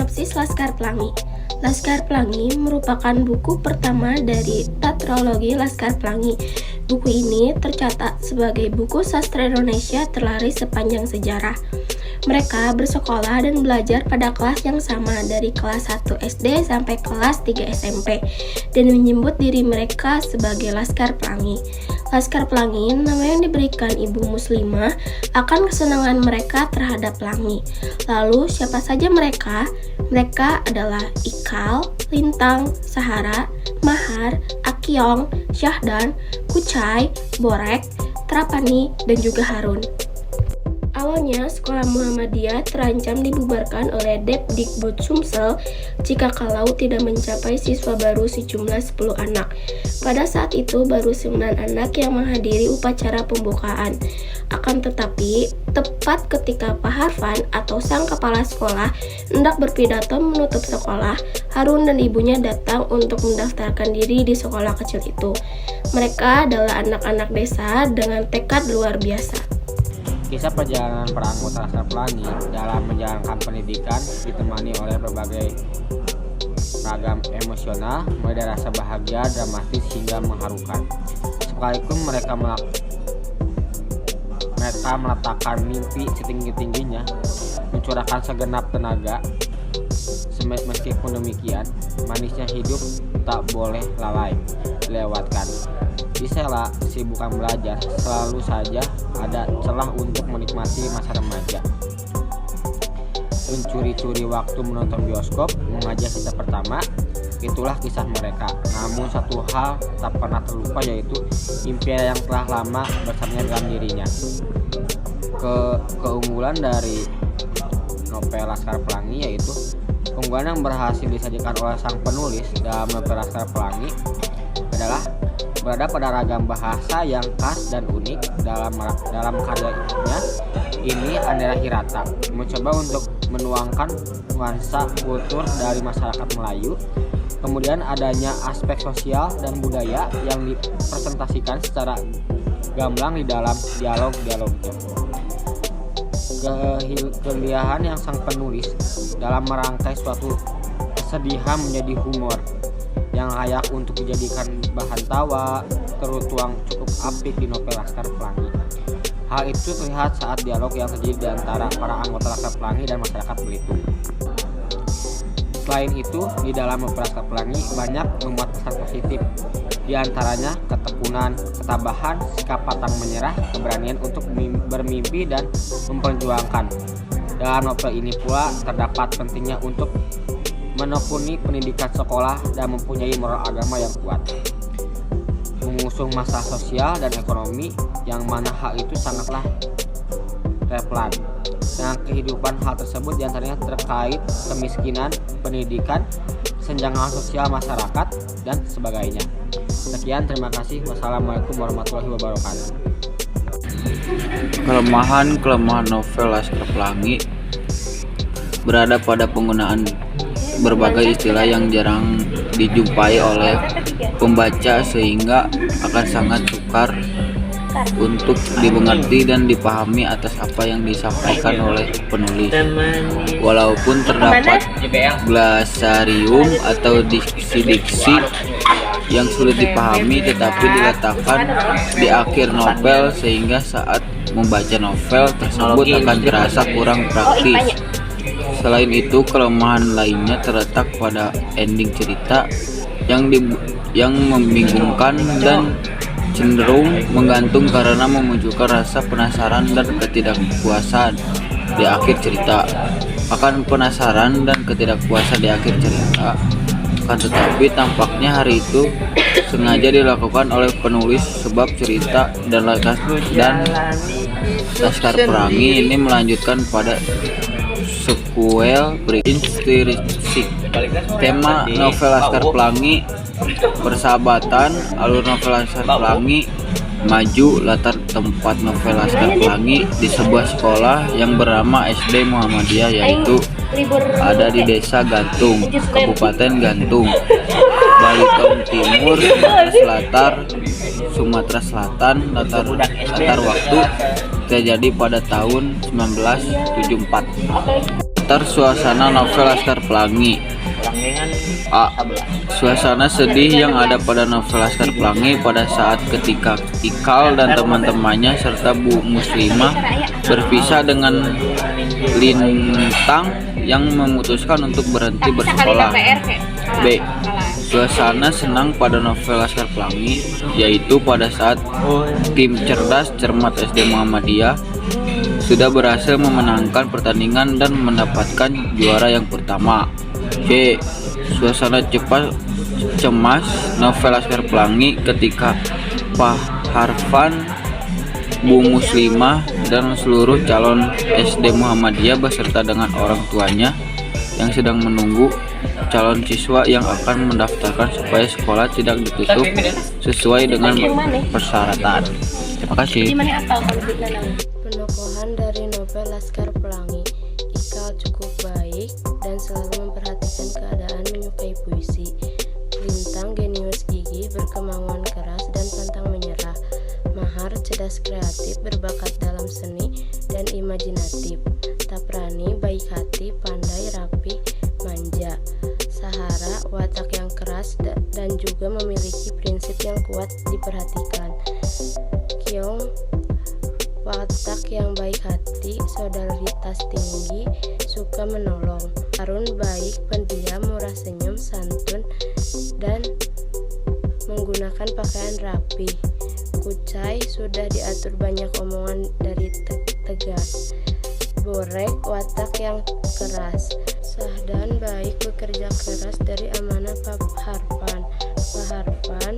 Sinopsis Laskar Pelangi. Laskar Pelangi merupakan buku pertama dari tetralogi Laskar Pelangi. Buku ini tercatat sebagai buku sastra Indonesia terlaris sepanjang sejarah. Mereka bersekolah dan belajar pada kelas yang sama dari kelas 1 SD sampai kelas 3 SMP dan menyebut diri mereka sebagai Laskar Pelangi. Laskar Pelangi nama yang diberikan Ibu Muslimah akan kesenangan mereka terhadap pelangi. Lalu siapa saja mereka? Mereka adalah Ikal, Lintang, Sahara, Mahar, Akyong, Syahdan, Kucai, Borek, Trapani, dan juga Harun. Awalnya, sekolah Muhammadiyah terancam dibubarkan oleh Depdikbud Sumsel jika kalau tidak mencapai siswa baru sejumlah 10 anak. Pada saat itu, baru 9 anak yang menghadiri upacara pembukaan. Akan tetapi, tepat ketika Pak Harfan atau sang kepala sekolah hendak berpidato menutup sekolah, Harun dan ibunya datang untuk mendaftarkan diri di sekolah kecil itu. Mereka adalah anak-anak desa dengan tekad luar biasa. Kisah perjalanan para anggota Laskar Pelangi dalam menjalankan pendidikan ditemani oleh berbagai ragam emosional, mulai dari rasa bahagia, dramatis, hingga mengharukan. Sekalipun mereka meletakkan mimpi setinggi-tingginya, mencurahkan segenap tenaga. Meskipun demikian, manisnya hidup tak boleh lalai dilewatkan. Di sela kesibukan belajar, selalu saja ada celah untuk menikmati masa remaja. Mencuri-curi waktu menonton bioskop, mengajak kita pertama, itulah kisah mereka. Namun satu hal tak pernah terlupa, yaitu impian yang telah lama bersarang dalam dirinya. Keunggulan dari novel Laskar Pelangi yaitu keunggulan yang berhasil disajikan oleh sang penulis dalam novel Laskar Pelangi adalah berada pada ragam bahasa yang khas dan unik. Dalam karyanya ini, Andrea Hirata mencoba untuk menuangkan nuansa kultur dari masyarakat Melayu. Kemudian adanya aspek sosial dan budaya yang dipresentasikan secara gamblang di dalam dialog-dialognya. Kelihayan yang sang penulis dalam merangkai suatu kesedihan menjadi humor yang layak untuk dijadikan bahan tawa tertuang cukup apik di novel Laskar Pelangi. Hal itu terlihat saat dialog yang terjadi di antara para anggota Laskar Pelangi dan masyarakat Belitung. Selain itu, di dalam novel Laskar Pelangi banyak memuat pesan positif, di antaranya ketekunan, ketabahan, sikap pantang menyerah, keberanian untuk bermimpi dan memperjuangkan. Dalam novel ini pula terdapat pentingnya untuk menekuni pendidikan sekolah dan mempunyai moral agama yang kuat, mengusung masalah sosial dan ekonomi yang mana hal itu sangatlah relevan dengan kehidupan. Hal tersebut diantaranya terkait kemiskinan, pendidikan, kesenjangan sosial masyarakat, dan sebagainya. Sekian, terima kasih. Wassalamualaikum warahmatullahi wabarakatuh. Kelemahan novel Laskar Pelangi berada pada penggunaan berbagai istilah yang jarang dijumpai oleh pembaca sehingga akan sangat sukar untuk dimengerti dan dipahami atas apa yang disampaikan oleh penulis. Walaupun terdapat glosarium atau diksi-diksi yang sulit dipahami, tetapi diletakkan di akhir novel sehingga saat membaca novel tersebut akan terasa kurang praktis. Selain itu, kelemahan lainnya terletak pada ending cerita yang membingungkan dan cenderung menggantung karena memunculkan rasa penasaran dan ketidakpuasan di akhir cerita. Akan penasaran dan ketidakpuasan di akhir cerita, akan tetapi tampaknya hari itu sengaja dilakukan oleh penulis sebab cerita dan Laskar Pelangi ini melanjutkan pada sequel berinspirasi tema novel Laskar Pelangi persahabatan. Alur novel Laskar Pelangi maju. Latar tempat novel Laskar Pelangi di sebuah sekolah yang bernama SD Muhammadiyah, yaitu ada di Desa Gantung, Kabupaten Gantung, Balitung Timur, Sumatera Selatan. Latar waktu terjadi pada tahun 1974. Komentar suasana novel Laskar Pelangi. A. Suasana sedih yang ada pada novel Laskar Pelangi pada saat ketika Ikal dan teman-temannya serta Bu Muslimah berpisah dengan Lintang yang memutuskan untuk berhenti bersekolah. B. Suasana senang pada novel Laskar Pelangi yaitu pada saat tim cerdas cermat SD Muhammadiyah sudah berhasil memenangkan pertandingan dan mendapatkan juara yang pertama. C. Suasana cemas novel Laskar Pelangi ketika Pak Harfan, Bu Muslimah, dan seluruh calon SD Muhammadiyah beserta dengan orang tuanya yang sedang menunggu calon siswa yang akan mendaftarkan supaya sekolah tidak ditutup sesuai dengan persyaratan. Terima kasih. Penokohan dari novel Laskar Pelangi. Ikal cukup baik dan selalu memperhatikan keadaan, menyukai puisi. Lintang jenius gigih, berkemauan keras dan pantang menyerah. Mahar cerdas kreatif, berbakat dalam seni dan imajinatif. Taprani baik hati, pandai, rapi, manja. Sahara watak yang keras dan juga memiliki prinsip yang kuat diperhatikan. Kyong watak yang baik hati, solidaritas tinggi, suka menolong. Harun baik, pendiam, murah senyum, santun, dan menggunakan pakaian rapi. Kucai sudah diatur banyak omongan dari tegas. Borek watak yang keras. Sahdan baik, bekerja keras, dari amanah Pak Harfan. Pak Harfan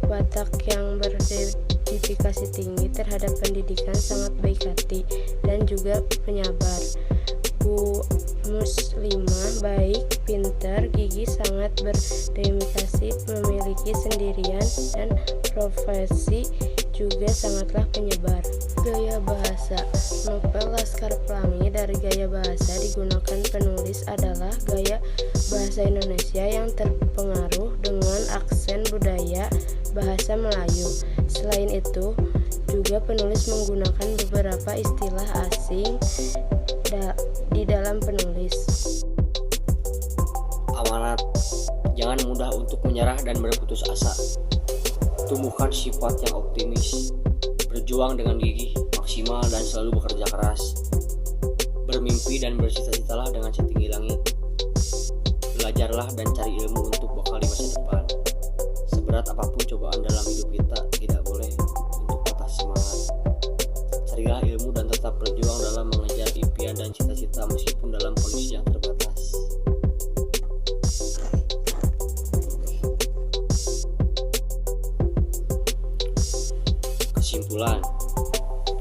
watak yang berdedikasi tinggi terhadap pendidikan, sangat baik hati dan juga penyabar. Bu Muslimah baik, pintar, gigih, sangat berdedikasi, memiliki sendirian dan profesi juga sangatlah penyebar. Gaya bahasa novel Laskar Pelangi. Dari gaya bahasa digunakan penulis adalah gaya bahasa Indonesia yang terpengaruh dengan aksen budaya bahasa Melayu. Selain itu, juga penulis menggunakan beberapa istilah asing di dalam penulis. Amanat: jangan mudah untuk menyerah dan berputus asa. Tumbuhkan sifat yang optimis. Berjuang dengan gigih, maksimal, dan selalu bekerja keras. Bermimpi dan bercita-citalah dengan setinggi langit. Belajarlah dan cari ilmu untuk bekal di masa depan. Seberat apapun cobaan dalam hidup kita, tidak boleh untuk patah semangat. Carilah ilmu dan tetap berjuang dalam mengejar impian dan cita-cita meskipun dalam kondisi yang terbatas. Kesimpulan: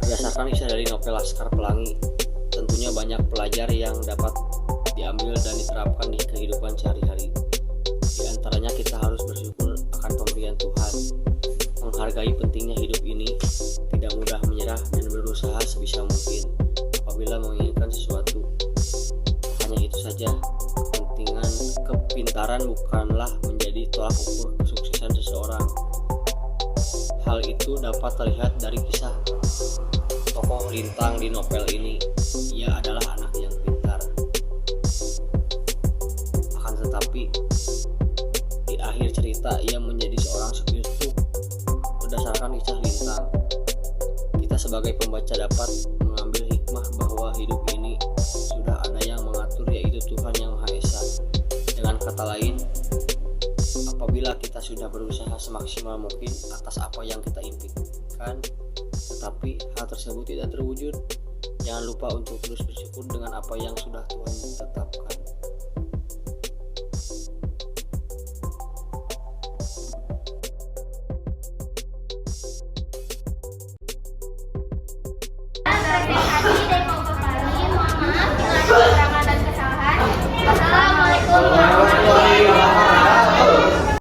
berdasarkan kisah dari novel Laskar Pelangi, tentunya banyak pelajar yang dapat diambil dan diterapkan di kehidupan sehari-hari. Di antaranya kita harus bersyukur akan pemberian Tuhan, menghargai pentingnya hidup ini, tidak mudah menyerah dan berusaha sebisa mungkin apabila menginginkan sesuatu. Hanya itu saja, kepintaran bukanlah menjadi tolak ukur kesuksesan seseorang. Hal itu dapat terlihat dari kisah tokoh Lintang di novel ini. Ia adalah anak yang pintar. Akan tetapi, di akhir cerita ia menjadi seorang supir truk. Berdasarkan kisah Lintang, kita sebagai pembaca dapat mengambil hikmah bahwa hidup ini sudah ada yang mengatur, yaitu Tuhan Yang Maha Esa. Dengan kata lain, apabila kita sudah berusaha semaksimal mungkin atas apa yang kita impikan, tetapi hal tersebut tidak terwujud, jangan lupa untuk terus bersyukur dengan apa yang sudah Tuhan tetapkan.